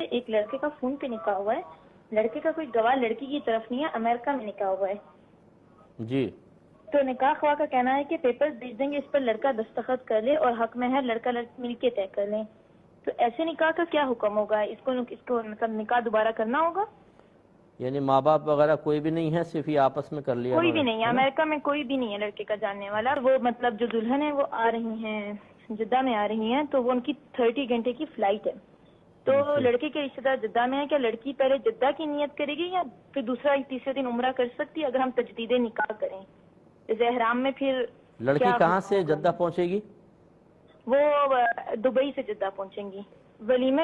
ایک لڑکے کا فون پہ نکاح ہوا ہے، لڑکے کا کوئی گواہ لڑکی کی طرف نہیں ہے، امریکہ میں نکاح ہوا ہے جی تو نکاح خواہ کا کہنا ہے کہ پیپرز بھیج دیں گے، اس پر لڑکا دستخط کر لے اور حق مہر لڑکا لڑکی مل کے طے کر لیں، تو ایسے نکاح کا کیا حکم ہوگا؟ اس کو مطلب نکاح دوبارہ کرنا ہوگا؟ یعنی ماں باپ وغیرہ کوئی بھی نہیں ہے، صرف یہ آپس میں کر لیا کوئی انہوں بھی نے، نہیں ہے، ہے نا؟ امریکہ میں کوئی بھی نہیں ہے لڑکے کا جاننے والا، وہ مطلب جو دلہن ہے وہ آ رہی ہیں جدہ میں آ رہی ہیں، تو وہ ان کی 30 گھنٹے کی فلائٹ ہے، تو جی لڑکے کے رشتے دار جدہ میں ہے، کیا لڑکی پہلے جدہ کی نیت کرے گی یا پھر دوسرا تیسرے دن عمرہ کر سکتی ہے اگر ہم تجدید نکاح کریں؟ اس احرام میں پھر لڑکی کیا کہاں حکم سے ہوگا؟ جدہ پہنچے گی؟ وہ دبئی سے جدہ پہنچیں گی۔ ولیمے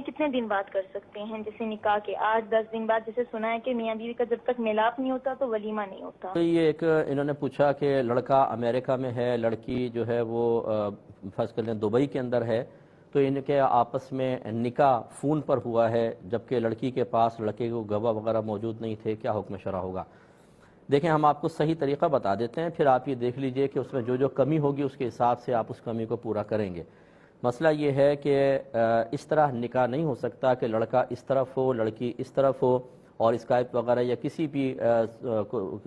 کتنے دن بعد کر سکتے ہیں؟ جیسے نکاح کے 8-10 دن بعد، جیسے سنا ہے کہ میاں بیوی کا جب تک میلاپ نہیں ہوتا تو ولیمہ نہیں ہوتا۔ تو یہ ایک انہوں نے پوچھا کہ لڑکا امریکہ میں ہے، لڑکی جو ہے وہ فرض کر لیں دبئی کے اندر ہے، تو ان کے آپس میں نکاح فون پر ہوا ہے جبکہ لڑکی کے پاس لڑکے کو گواہ وغیرہ موجود نہیں تھے، کیا حکم شرع ہوگا؟ دیکھیں ہم آپ کو صحیح طریقہ بتا دیتے ہیں، پھر آپ یہ دیکھ لیجئے کہ اس میں جو کمی ہوگی اس کے حساب سے آپ اس کمی کو پورا کریں گے۔ مسئلہ یہ ہے کہ اس طرح نکاح نہیں ہو سکتا کہ لڑکا اس طرف ہو لڑکی اس طرف ہو اور اسکائپ وغیرہ یا کسی بھی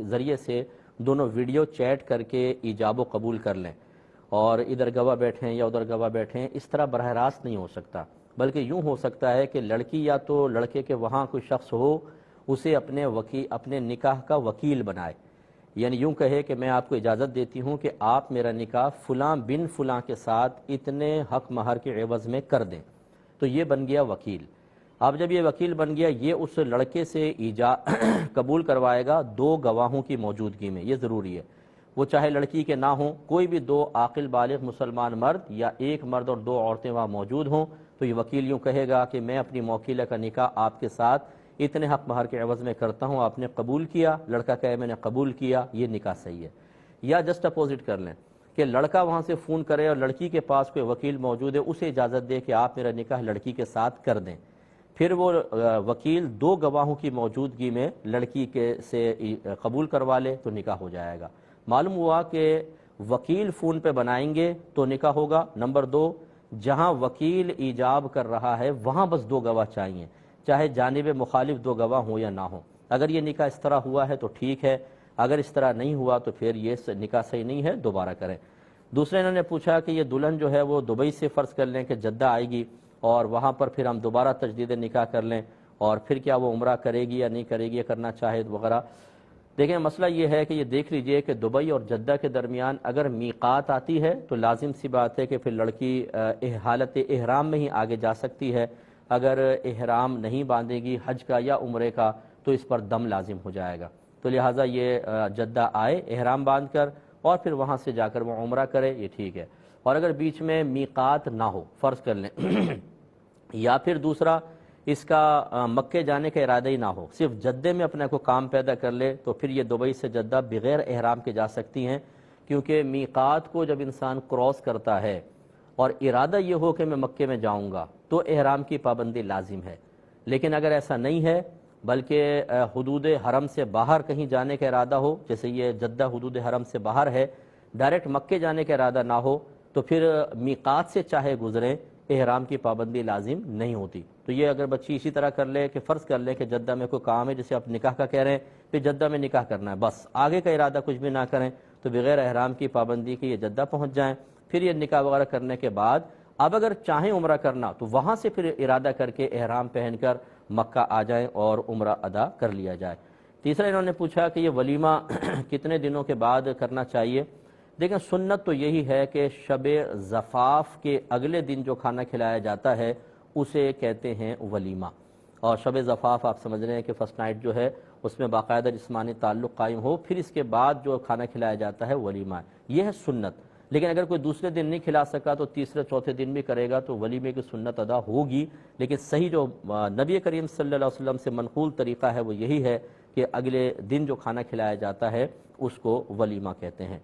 ذریعے سے دونوں ویڈیو چیٹ کر کے ایجاب و قبول کر لیں اور ادھر گواہ بیٹھیں یا ادھر گواہ بیٹھیں، اس طرح براہ راست نہیں ہو سکتا، بلکہ یوں ہو سکتا ہے کہ لڑکی یا تو لڑکے کے وہاں کوئی شخص ہو، اسے اپنے نکاح کا وکیل بنائے، یعنی یوں کہے کہ میں آپ کو اجازت دیتی ہوں کہ آپ میرا نکاح فلاں بن فلاں کے ساتھ اتنے حق مہر کے عوض میں کر دیں، تو یہ بن گیا وکیل۔ اب جب یہ وکیل بن گیا، یہ اس لڑکے سے قبول کروائے گا 2 گواہوں کی موجودگی میں، یہ ضروری ہے، وہ چاہے لڑکی کے نہ ہوں، کوئی بھی 2 عاقل بالغ مسلمان مرد یا ایک مرد اور 2 عورتیں وہاں موجود ہوں، تو یہ وکیل یوں کہے گا کہ میں اپنی موکلہ کا نکاح آپ کے ساتھ اتنے حق مہر کے عوض میں کرتا ہوں، آپ نے قبول کیا؟ لڑکا کہے میں نے قبول کیا، یہ نکاح صحیح ہے۔ یا جسٹ اپوزٹ کر لیں کہ لڑکا وہاں سے فون کرے اور لڑکی کے پاس کوئی وکیل موجود ہے، اسے اجازت دے کہ آپ میرا نکاح لڑکی کے ساتھ کر دیں، پھر وہ وکیل 2 گواہوں کی موجودگی میں لڑکی کے سے قبول کروا لے تو نکاح ہو جائے گا۔ معلوم ہوا کہ وکیل فون پہ بنائیں گے تو نکاح ہوگا۔ نمبر 2، جہاں وکیل ایجاب کر رہا ہے وہاں بس 2 گواہ چاہیے، چاہے جانب مخالف 2 گواہ ہوں یا نہ ہوں۔ اگر یہ نکاح اس طرح ہوا ہے تو ٹھیک ہے، اگر اس طرح نہیں ہوا تو پھر یہ نکاح صحیح نہیں ہے، دوبارہ کریں۔ دوسرے انہوں نے پوچھا کہ یہ دلہن جو ہے وہ دبئی سے فرض کر لیں کہ جدہ آئے گی اور وہاں پر پھر ہم دوبارہ تجدید نکاح کر لیں، اور پھر کیا وہ عمرہ کرے گی یا نہیں کرے گی یا کرنا چاہے وغیرہ۔ دیکھیں مسئلہ یہ ہے کہ یہ دیکھ لیجئے کہ دبئی اور جدہ کے درمیان اگر میقات آتی ہے تو لازم سی بات ہے کہ پھر لڑکی حالت احرام میں ہی آگے جا سکتی ہے، اگر احرام نہیں باندھے گی حج کا یا عمرے کا تو اس پر دم لازم ہو جائے گا، تو لہٰذا یہ جدہ آئے احرام باندھ کر اور پھر وہاں سے جا کر وہ عمرہ کرے، یہ ٹھیک ہے۔ اور اگر بیچ میں میقات نہ ہو فرض کر لیں یا پھر دوسرا اس کا مکے جانے کا ارادہ ہی نہ ہو، صرف جدے میں اپنے کو کام پیدا کر لے، تو پھر یہ دبئی سے جدہ بغیر احرام کے جا سکتی ہیں، کیونکہ میقات کو جب انسان کراس کرتا ہے اور ارادہ یہ ہو کہ میں مکے میں جاؤں گا تو احرام کی پابندی لازم ہے، لیکن اگر ایسا نہیں ہے بلکہ حدود حرم سے باہر کہیں جانے کا ارادہ ہو، جیسے یہ جدہ حدود حرم سے باہر ہے، ڈائریکٹ مکے جانے کا ارادہ نہ ہو، تو پھر میقات سے چاہے گزریں احرام کی پابندی لازم نہیں ہوتی۔ تو یہ اگر بچی اسی طرح کر لے کہ فرض کر لے کہ جدہ میں کوئی کام ہے، جیسے آپ نکاح کا کہہ رہے ہیں، پھر جدہ میں نکاح کرنا ہے، بس آگے کا ارادہ کچھ بھی نہ کریں، تو بغیر احرام کی پابندی کے یہ جدہ پہنچ جائیں، پھر یہ نکاح وغیرہ کرنے کے بعد اب اگر چاہیں عمرہ کرنا تو وہاں سے پھر ارادہ کر کے احرام پہن کر مکہ آ جائیں اور عمرہ ادا کر لیا جائے۔ تیسرا انہوں نے پوچھا کہ یہ ولیمہ کتنے دنوں کے بعد کرنا چاہیے؟ دیکھیں سنت تو یہی ہے کہ شب زفاف کے اگلے دن جو کھانا کھلایا جاتا ہے اسے کہتے ہیں ولیمہ، اور شب زفاف آپ سمجھ رہے ہیں کہ فرسٹ نائٹ جو ہے اس میں باقاعدہ جسمانی تعلق قائم ہو، پھر اس کے بعد جو کھانا کھلایا جاتا ہے ولیمہ ہے، یہ ہے سنت۔ لیکن اگر کوئی دوسرے دن نہیں کھلا سکا تو تیسرے چوتھے دن بھی کرے گا تو ولیمے کی سنت ادا ہوگی، لیکن صحیح جو نبی کریم صلی اللہ علیہ وسلم سے منقول طریقہ ہے وہ یہی ہے کہ اگلے دن جو کھانا کھلایا جاتا ہے اس کو ولیمہ کہتے ہیں۔